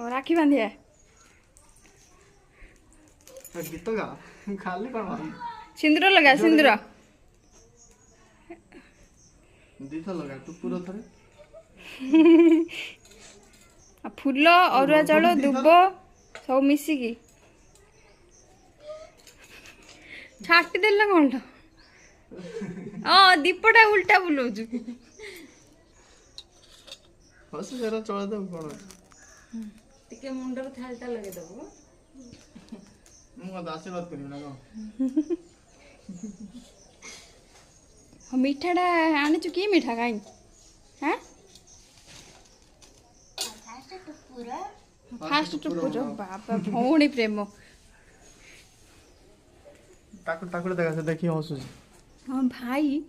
राखी बांधिया गीत गा खाली कौन सिंदूर लगा सिंदूर दी तो लगा तू पूरा थरे फूल अरुआ चाउल दुब सब मिसिकी छाटी देला कौन दीपटा उल्टा बुलाऊचु हस जरा चला दे कौन टिके मुंडर थालटा लगे दबो मु आशीर्वाद करियो ना को मिठाटा आनिचु कि मिठा काई हैं फास्ट टुपुर बाबा भौणी प्रेम ताकू ताकू देखा से देखी हसुची हाँ भाई